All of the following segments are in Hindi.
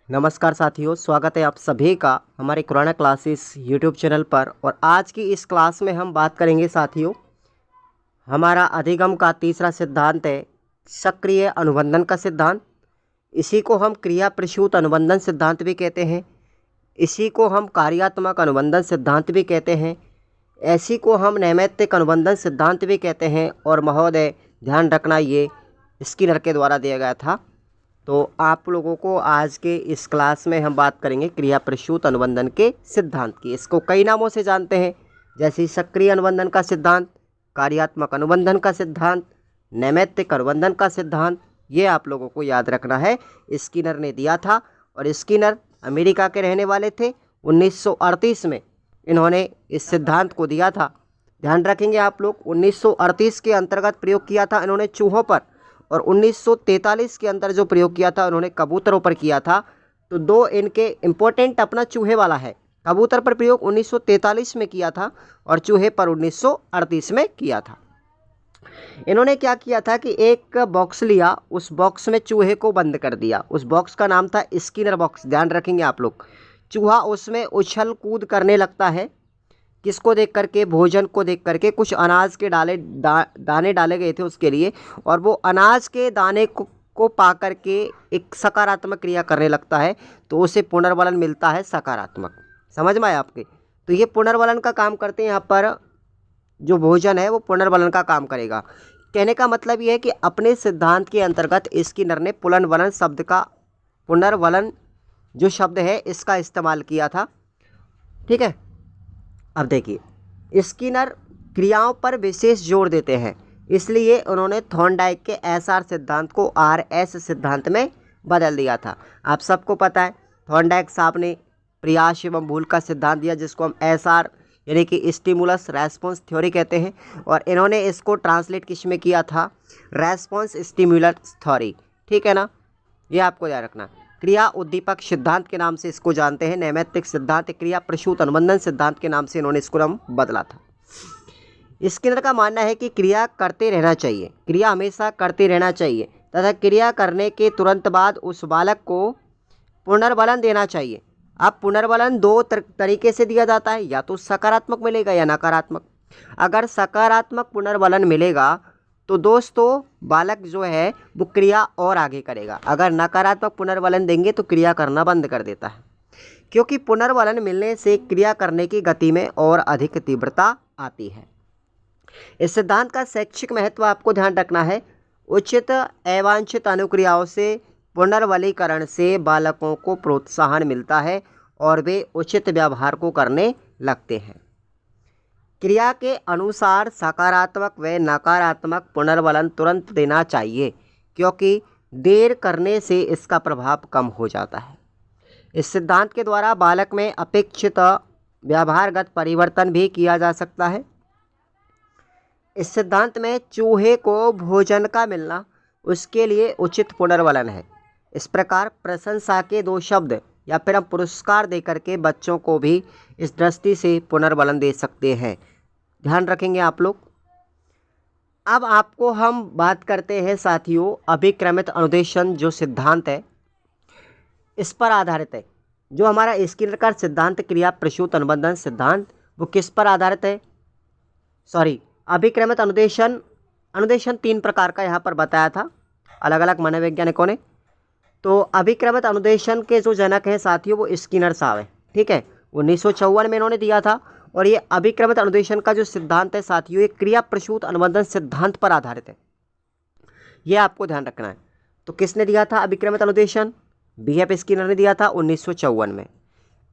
नमस्कार साथियों, स्वागत है आप सभी का हमारे कोरोना क्लासेस यूट्यूब चैनल पर। और आज की इस क्लास में हम बात करेंगे साथियों, हमारा अधिगम का तीसरा सिद्धांत है सक्रिय अनुबंधन का सिद्धांत। इसी को हम क्रिया प्रसूत अनुबंधन सिद्धांत भी कहते हैं। इसी को हम कार्यात्मक अनुबंधन सिद्धांत भी कहते हैं। ऐसी को हम नैमित्तिक अनुबंधन सिद्धांत भी कहते हैं। और महोदय ध्यान रखना, ये स्किनर के द्वारा दिया गया था। तो आप लोगों को आज के इस क्लास में हम बात करेंगे क्रिया प्रसूत अनुबंधन के सिद्धांत की। इसको कई नामों से जानते हैं, जैसे सक्रिय अनुबंधन का सिद्धांत, कार्यात्मक अनुबंधन का सिद्धांत, नैमित्तिक अनुबंधन का सिद्धांत। ये आप लोगों को याद रखना है। स्किनर ने दिया था और स्किनर अमेरिका के रहने वाले थे। 1938 में इन्होंने इस सिद्धांत को दिया था। ध्यान रखेंगे आप लोग, 1938 के अंतर्गत प्रयोग किया था इन्होंने चूहों पर, और 1943 के अंदर जो प्रयोग किया था उन्होंने कबूतरों पर किया था। तो दो इनके इम्पोर्टेंट अपना चूहे वाला है। कबूतर पर प्रयोग 1943 में किया था और चूहे पर 1938 में किया था। इन्होंने क्या किया था कि एक बॉक्स लिया, उस बॉक्स में चूहे को बंद कर दिया। उस बॉक्स का नाम था स्किनर बॉक्स। ध्यान रखेंगे आप लोग। चूहा उसमें उछल कूद करने लगता है। किसको देख करके? भोजन को देख करके। कुछ अनाज के दाने डाले गए थे उसके लिए, और वो अनाज के दाने को पा करके एक सकारात्मक क्रिया करने लगता है, तो उसे पुनर्वलन मिलता है सकारात्मक। समझ में आया आपके? तो ये पुनर्वलन का काम करते हैं। यहाँ पर जो भोजन है वो पुनर्वलन का काम करेगा। कहने का मतलब ये है कि अपने सिद्धांत के अंतर्गत स्किनर ने पुनर्वलन शब्द का, पुनर्वलन जो शब्द है इसका इस्तेमाल किया था। ठीक है। अब देखिए, स्किनर क्रियाओं पर विशेष जोर देते हैं, इसलिए उन्होंने थॉर्नडाइक के एसआर सिद्धांत को आरएस सिद्धांत में बदल दिया था। आप सबको पता है थॉर्नडाइक साहब ने प्रयास एवं भूल का सिद्धांत दिया, जिसको हम एसआर यानी कि स्टिमुलस रेस्पॉन्स थ्योरी कहते हैं। और इन्होंने इसको ट्रांसलेट किस में किया था? Response stimulus theory. ठीक है ना, ये आपको याद रखना। क्रिया उद्दीपक सिद्धांत के नाम से इसको जानते हैं। नैमित्तिक सिद्धांत क्रिया प्रसूत अनुबंधन सिद्धांत के नाम से इन्होंने इसको नाम बदला था। स्किनर का मानना है कि क्रिया करते रहना चाहिए, क्रिया हमेशा करते रहना चाहिए तथा क्रिया करने के तुरंत बाद उस बालक को पुनर्बलन देना चाहिए। अब पुनर्बलन दो तरीके से दिया जाता है, या तो सकारात्मक मिलेगा या नकारात्मक। अगर सकारात्मक पुनर्बलन मिलेगा तो दोस्तों बालक जो है वो क्रिया और आगे करेगा। अगर नकारात्मक पुनर्बलन देंगे तो क्रिया करना बंद कर देता है, क्योंकि पुनर्बलन मिलने से क्रिया करने की गति में और अधिक तीव्रता आती है। इस सिद्धांत का शैक्षिक महत्व आपको ध्यान रखना है। उचित अवांछित अनुक्रियाओं से पुनर्बलीकरण से बालकों को प्रोत्साहन मिलता है और वे उचित व्यवहार को करने लगते हैं। क्रिया के अनुसार सकारात्मक व नकारात्मक पुनर्बलन तुरंत देना चाहिए, क्योंकि देर करने से इसका प्रभाव कम हो जाता है। इस सिद्धांत के द्वारा बालक में अपेक्षित व्यवहारगत परिवर्तन भी किया जा सकता है। इस सिद्धांत में चूहे को भोजन का मिलना उसके लिए उचित पुनर्बलन है। इस प्रकार प्रशंसा के दो शब्द या फिर हम पुरस्कार देकर के बच्चों को भी इस दृष्टि से पुनर्बलन दे सकते हैं। ध्यान रखेंगे आप लोग। अब आपको हम बात करते हैं साथियों, अभिक्रमित अनुदेशन जो सिद्धांत है इस पर आधारित है। जो हमारा स्किनर का सिद्धांत क्रिया प्रसूत अनुबंधन सिद्धांत, वो किस पर आधारित है? अभिक्रमित अनुदेशन 3 प्रकार का यहाँ पर बताया था अलग अलग मनोवैज्ञानिकों ने। तो अभिक्रमित अनुदेशन के जो जनक हैं साथियों वो स्किनर साहब हैं। ठीक है, 1954 में इन्होंने दिया था। और ये अभिक्रमित अनुदेशन का जो सिद्धांत है साथियों, ये क्रिया प्रसूत अनुबंधन सिद्धांत पर आधारित है। ये आपको ध्यान रखना है। तो किसने दिया था अभिक्रमित अनुदेशन? बीएफ स्किनर ने दिया था 1954 में।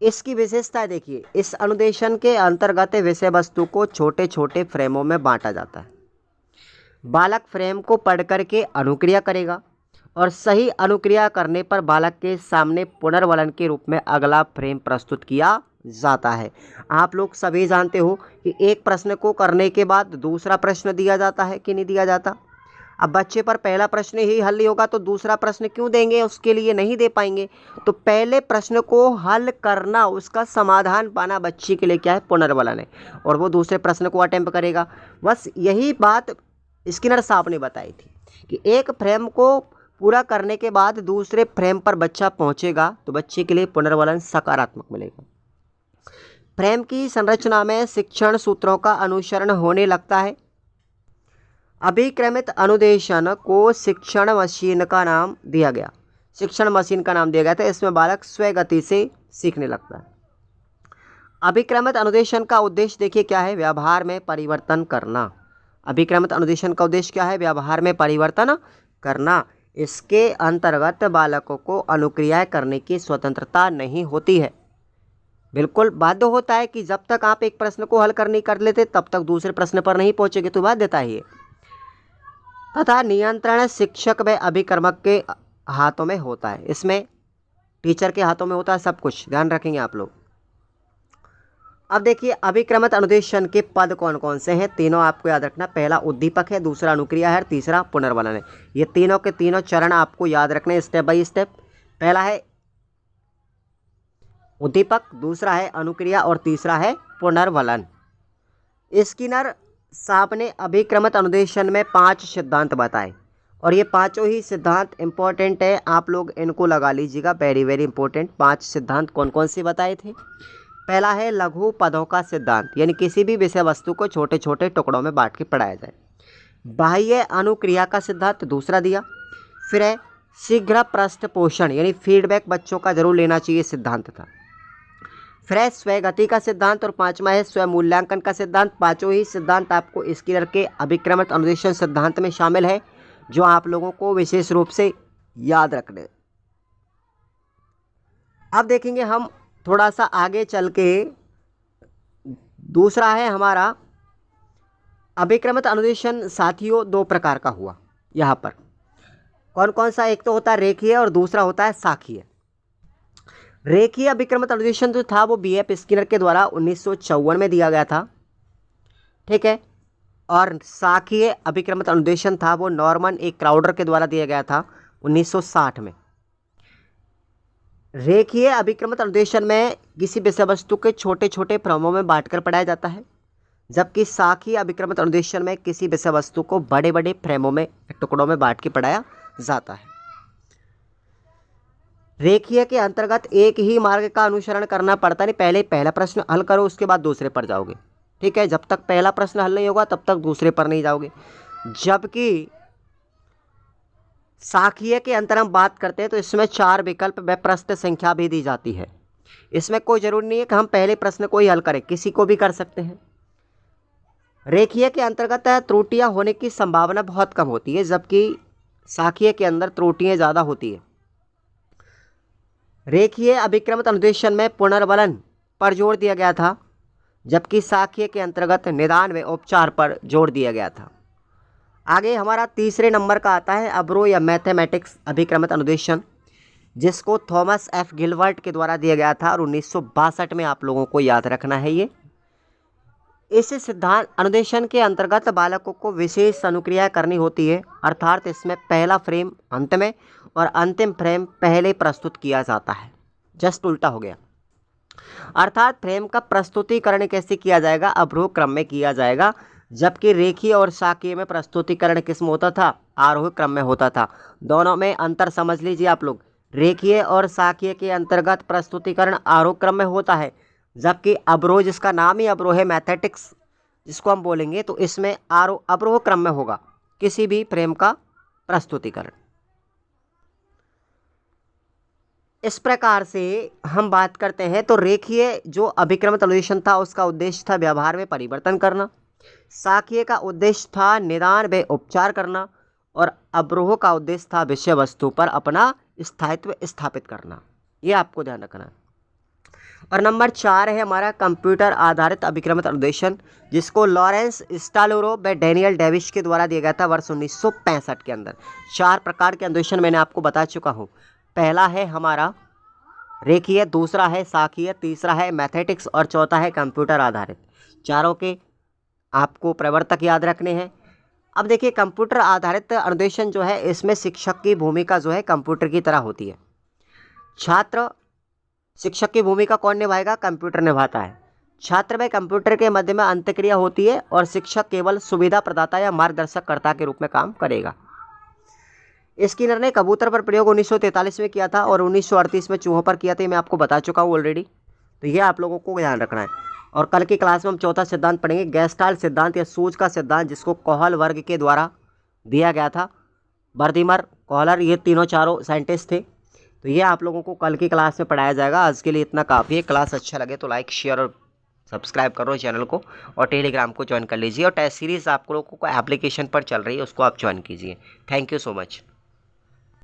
इसकी विशेषता देखिए, इस अनुदेशन के अंतर्गत विषय वस्तु को छोटे छोटे फ्रेमों में बांटा जाता है। बालक फ्रेम को पढ़ करके अनुक्रिया करेगा और सही अनुक्रिया करने पर बालक के सामने पुनर्वलन के रूप में अगला फ्रेम प्रस्तुत किया जाता है। आप लोग सभी जानते हो कि एक प्रश्न को करने के बाद दूसरा प्रश्न दिया जाता है कि नहीं दिया जाता। अब बच्चे पर पहला प्रश्न ही हल नहीं होगा तो दूसरा प्रश्न क्यों देंगे? उसके लिए नहीं दे पाएंगे। तो पहले प्रश्न को हल करना, उसका समाधान पाना बच्चे के लिए क्या है? पुनर्बलन है। और वो दूसरे प्रश्न को अटेम्प्ट करेगा। बस यही बात स्किनर साहब ने बताई थी कि एक फ्रेम को पूरा करने के बाद दूसरे फ्रेम पर बच्चा पहुंचेगा तो बच्चे के लिए पुनर्वलन सकारात्मक मिलेगा। फ्रेम की संरचना में शिक्षण सूत्रों का अनुसरण होने लगता है। अभिक्रमित अनुदेशन को शिक्षण मशीन का नाम दिया गया। शिक्षण मशीन का नाम दिया गया था। इसमें बालक स्वयं गति से सीखने लगता है। अभिक्रमित अनुदेशन का उद्देश्य देखिए क्या है, व्यवहार में परिवर्तन करना। अभिक्रमित अनुदेशन का उद्देश्य क्या है, व्यवहार में परिवर्तन करना। इसके अंतर्गत बालकों को अनुक्रियाएं करने की स्वतंत्रता नहीं होती है। बिल्कुल बाध्य होता है कि जब तक आप एक प्रश्न को हल कर नहीं कर लेते तब तक दूसरे प्रश्न पर नहीं पहुंचेंगे, तो बाध्यता ही है। तथा नियंत्रण शिक्षक व अभिकर्मक के हाथों में होता है। इसमें टीचर के हाथों में होता है सब कुछ, ध्यान रखेंगे आप लोग। अब देखिए अभिक्रमित अनुदेशन के पद कौन कौन से हैं, तीनों आपको याद रखना। पहला उद्दीपक है, दूसरा अनुक्रिया है, तीसरा पुनर्वलन है। ये तीनों के तीनों चरण आपको याद रखने स्टेप बाय स्टेप। पहला है उद्दीपक, दूसरा है अनुक्रिया और तीसरा है पुनर्वलन। स्किनर साहब ने अभिक्रमित अनुदेशन में 5 सिद्धांत बताए और ये पांचों ही सिद्धांत इंपॉर्टेंट है, आप लोग इनको लगा लीजिएगा, वेरी वेरी इंपॉर्टेंट। 5 सिद्धांत कौन कौन से बताए थे। पहला है लघु पदों का सिद्धांत, यानी किसी भी विषय वस्तु को छोटे छोटे टुकड़ों में बांट के पढ़ाया जाए। बाह्य अनुक्रिया का सिद्धांत दूसरा दिया। फिर है शीघ्र पृष्ठ पोषण, यानी फीडबैक बच्चों का जरूर लेना चाहिए सिद्धांत था। फिर है स्वगति का सिद्धांत और पांचवा है स्वयं मूल्यांकन का सिद्धांत। पांचों ही सिद्धांत आपको स्किनर के अभिक्रमित अनुदेशन सिद्धांत में शामिल है, जो आप लोगों को विशेष रूप से याद रखने। अब देखेंगे हम थोड़ा सा आगे चल के, दूसरा है हमारा अभिक्रमित अनुदेशन साथियों 2 प्रकार का हुआ यहाँ पर। कौन कौन सा, एक तो होता है रेखीय और दूसरा होता है शाखीय। रेखीय अभिक्रमित अनुदेशन जो था वो बीएफ स्किनर के द्वारा 1954 में दिया गया था, ठीक है। और शाखीय अभिक्रमित अनुदेशन था वो नॉर्मन ए क्राउडर के द्वारा दिया गया था 1960 में। रेखीय अभिक्रमित अनुदेशन में किसी विषय वस्तु के छोटे छोटे फ्रेमों में बांटकर पढ़ाया जाता है, जबकि शाखीय अभिक्रमित अनुदेशन में किसी विषय वस्तु को बड़े बड़े फ्रेमों में टुकड़ों में बांट के पढ़ाया जाता है। रेखीय के अंतर्गत एक ही मार्ग का अनुसरण करना पड़ता है, पहले पहला प्रश्न हल करो उसके बाद दूसरे पर जाओगे, ठीक है। जब तक पहला प्रश्न हल नहीं होगा तब तक दूसरे पर नहीं जाओगे। जबकि शाखीय के अंतर हम बात करते हैं तो इसमें 4 विकल्प व पृष्ठ संख्या भी दी जाती है। इसमें कोई जरूरी नहीं है कि हम पहले प्रश्न को ही हल करें, किसी को भी कर सकते हैं। रेखीय के अंतर्गत त्रुटियां होने की संभावना बहुत कम होती है, जबकि शाखीय के अंदर त्रुटियां ज़्यादा होती है। रेखीय अभिक्रमित अनुदेशन में पुनर्वलन पर जोर दिया गया था, जबकि शाखीय के अंतर्गत निदान व उपचार पर जोर दिया गया था। आगे हमारा तीसरे नंबर का आता है अब्रो या मैथमेटिक्स अभिक्रमित अनुदेशन, जिसको थॉमस एफ गिलबर्ट के द्वारा दिया गया था और 1962 में आप लोगों को याद रखना है ये। इस सिद्धांत अनुदेशन के अंतर्गत बालकों को विशेष अनुक्रिया करनी होती है, अर्थात इसमें पहला फ्रेम अंत में और अंतिम फ्रेम पहले प्रस्तुत किया जाता है। जस्ट उल्टा हो गया, अर्थात फ्रेम का प्रस्तुतिकरण कैसे किया जाएगा, अवरोह क्रम में किया जाएगा, जबकि रेखीय और शाखीय में प्रस्तुतिकरण किस में होता था, आरोह क्रम में होता था। दोनों में अंतर समझ लीजिए आप लोग। रेखीय और शाखीय के अंतर्गत प्रस्तुतिकरण आरोह क्रम में होता है, जबकि अवरोह, जिसका नाम ही अवरोह है, मैथेटिक्स जिसको हम बोलेंगे, तो इसमें अवरोह क्रम में होगा किसी भी फ्रेम का प्रस्तुतिकरण। इस प्रकार से हम बात करते हैं तो रेखीय जो अभिक्रमित अनुदेशन था उसका उद्देश्य था व्यवहार में परिवर्तन करना, शाखीय का उद्देश्य था निदान व उपचार करना, और अवरोह का उद्देश्य था विषय वस्तु पर अपना स्थायित्व स्थापित करना। ये आपको ध्यान रखना है। और नंबर 4 है हमारा कंप्यूटर आधारित अभिक्रमित अनुदेशन, जिसको लॉरेंस स्टालोरो व डैनियल डेविस के द्वारा दिया गया था वर्ष 1965 के अंदर। 4 प्रकार के अनुदेशन मैंने आपको बता चुका हूँ। पहला है हमारा रेखीय, दूसरा है शाखीय, तीसरा है मैथेटिक्स और चौथा है कंप्यूटर आधारित। चारों के आपको प्रवर्तक याद रखने हैं। अब देखिए कंप्यूटर आधारित अनुदेशन जो है, इसमें शिक्षक की भूमिका जो है कंप्यूटर की तरह होती है। छात्र शिक्षक की भूमिका कौन निभाएगा, कंप्यूटर निभाता है। छात्र व कंप्यूटर के मध्य में अंतक्रिया होती है और शिक्षक केवल सुविधा प्रदाता या मार्गदर्शक कर्ता के रूप में काम करेगा। स्किनर ने कबूतर पर प्रयोग 1943 में किया था और 1938 में चूहों पर किया था, ये मैं आपको बता चुका हूँ ऑलरेडी। तो ये आप लोगों को ध्यान रखना है। और कल की क्लास में हम चौथा सिद्धांत पढ़ेंगे, गेस्टाल्ट सिद्धांत या सूझ का सिद्धांत, जिसको कोहल वर्ग के द्वारा दिया गया था। बर्दिमर, कोहलर, ये तीनों चारों साइंटिस्ट थे। तो ये आप लोगों को कल की क्लास में पढ़ाया जाएगा। आज के लिए इतना काफ़ी है। क्लास अच्छा लगे तो लाइक, शेयर और सब्सक्राइब करो चैनल को, और टेलीग्राम को ज्वाइन कर लीजिए। और टेस्ट सीरीज़ आप लोगों को एप्लीकेशन पर चल रही है, उसको आप ज्वाइन कीजिए। Thank you so much.